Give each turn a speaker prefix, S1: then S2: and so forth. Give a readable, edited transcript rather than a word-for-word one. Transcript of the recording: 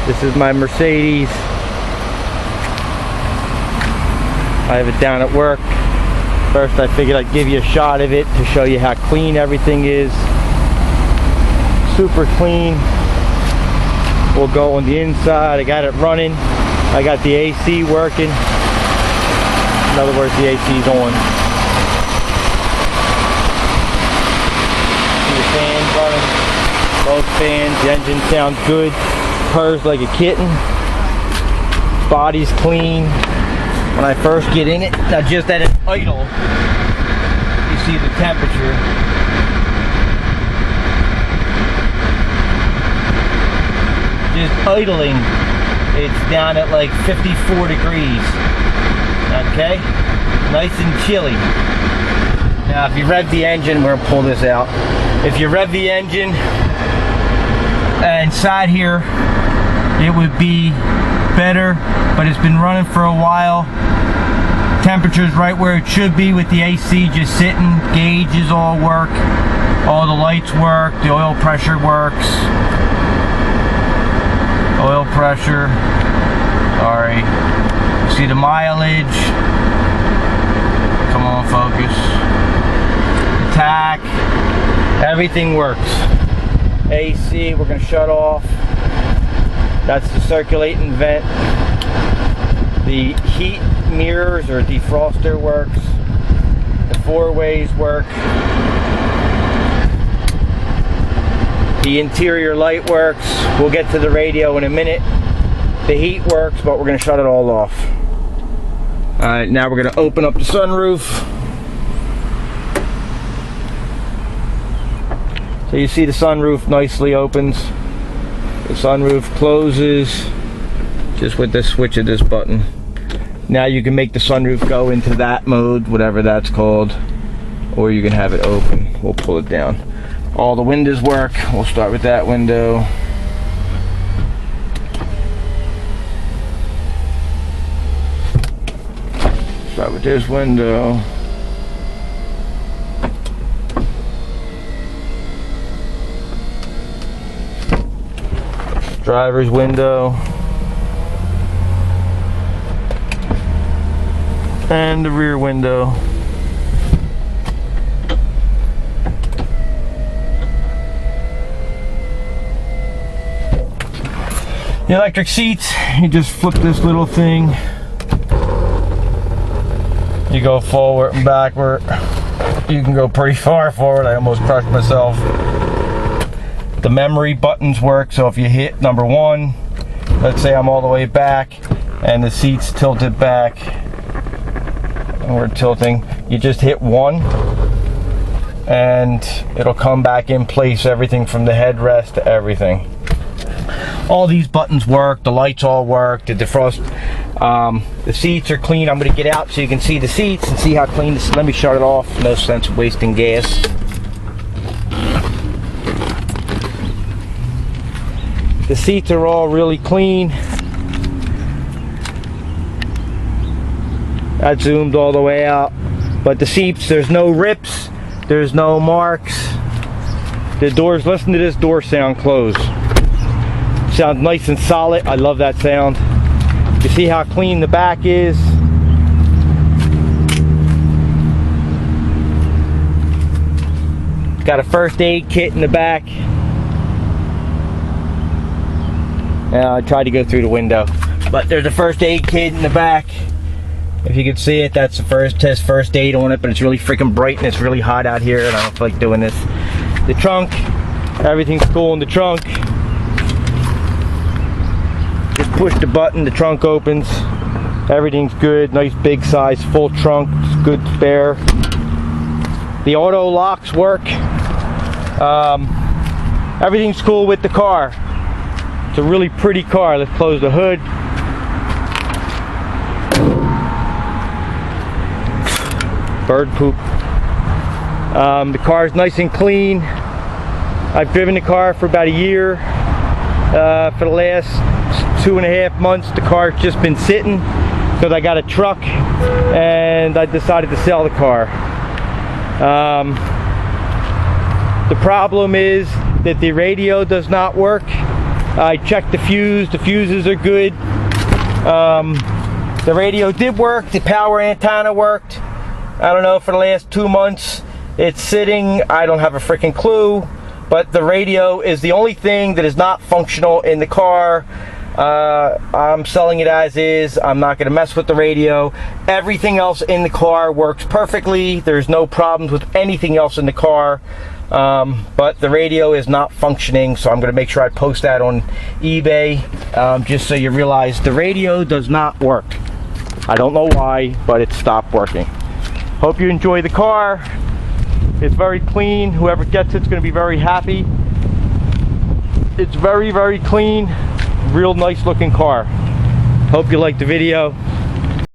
S1: This is my Mercedes. I have it down at work. First I figured I'd give you a shot of it to show you how clean everything is. Super clean. We'll go on the inside. I got it running. I got the AC working. In other words, the AC is on. See the fans running. Both fans. The engine sounds good. Purrs like a kitten. Body's clean. When I first get in it, now just at an idle, you see the temperature. Just idling, it's down at like 54 degrees. Okay? Nice and chilly. Now if you rev the engine, we're gonna pull this out. If you rev the engine, inside here, it would be better, but it's been running for a while. Temperature's right where it should be with the AC just sitting. Gauges all work. All the lights work. The oil pressure works. Oil pressure. Sorry. See the mileage. Come on, focus. Attack. Everything works. AC, we're going to shut off. That's the circulating vent. The heat mirrors or defroster works. The four-ways work. The interior light works. We'll get to the radio in a minute. The heat works, but we're going to shut it all off. Alright, now we're going to open up the sunroof. So you see the sunroof nicely opens. The sunroof closes just with the switch of this button. Now you can make the sunroof go into that mode, whatever that's called, or you can have it open. We'll pull it down. All the windows work. We'll start with that window. Start with this window. Driver's window. And the rear window. The electric seats, you just flip this little thing. You go forward and backward. You can go pretty far forward. I almost crushed myself. The memory buttons work, so if you hit number 1, let's say I'm all the way back and the seat's tilted back and we're tilting, you just hit 1 and it'll come back in place, everything from the headrest to everything. All these buttons work, the lights all work, the defrost, the seats are clean. I'm going to get out so you can see the seats and see how clean this is. Let me shut it off, no sense of wasting gas. The seats are all really clean. That zoomed all the way out. But the seats, there's no rips, there's no marks. The doors, listen to this door sound close. Sounds nice and solid. I love that sound. You see how clean the back is? Got a first aid kit in the back. Now I tried to go through the window, but there's a first aid kit in the back. If you can see it, that's the first aid on it, but it's really freaking bright and it's really hot out here and I don't feel like doing this. The trunk, everything's cool in the trunk. Just push the button, the trunk opens. Everything's good, nice big size, full trunk, it's good spare. The auto locks work. Everything's cool with the car. It's a really pretty car. Let's close the hood. Bird poop. The car is nice and clean. I've driven the car for about a year. For the last 2.5 months, the car's just been sitting because I got a truck and I decided to sell the car. The problem is that the radio does not work. I checked the fuse. The fuses are good. The radio did work. The power antenna worked. I don't know, for the last 2 months it's sitting. I don't have a freaking clue. But the radio is the only thing that is not functional in the car. I'm selling it as is. I'm not going to mess with the radio. Everything else in the car works perfectly. There's no problems with anything else in the car. But the radio is not functioning, so I'm going to make sure I post that on eBay, just so you realize the radio does not work. I don't know why, but it stopped working. Hope you enjoy the car. It's very clean. Whoever gets it's going to be very happy. It's very, very clean. Real nice looking car. Hope you liked the video.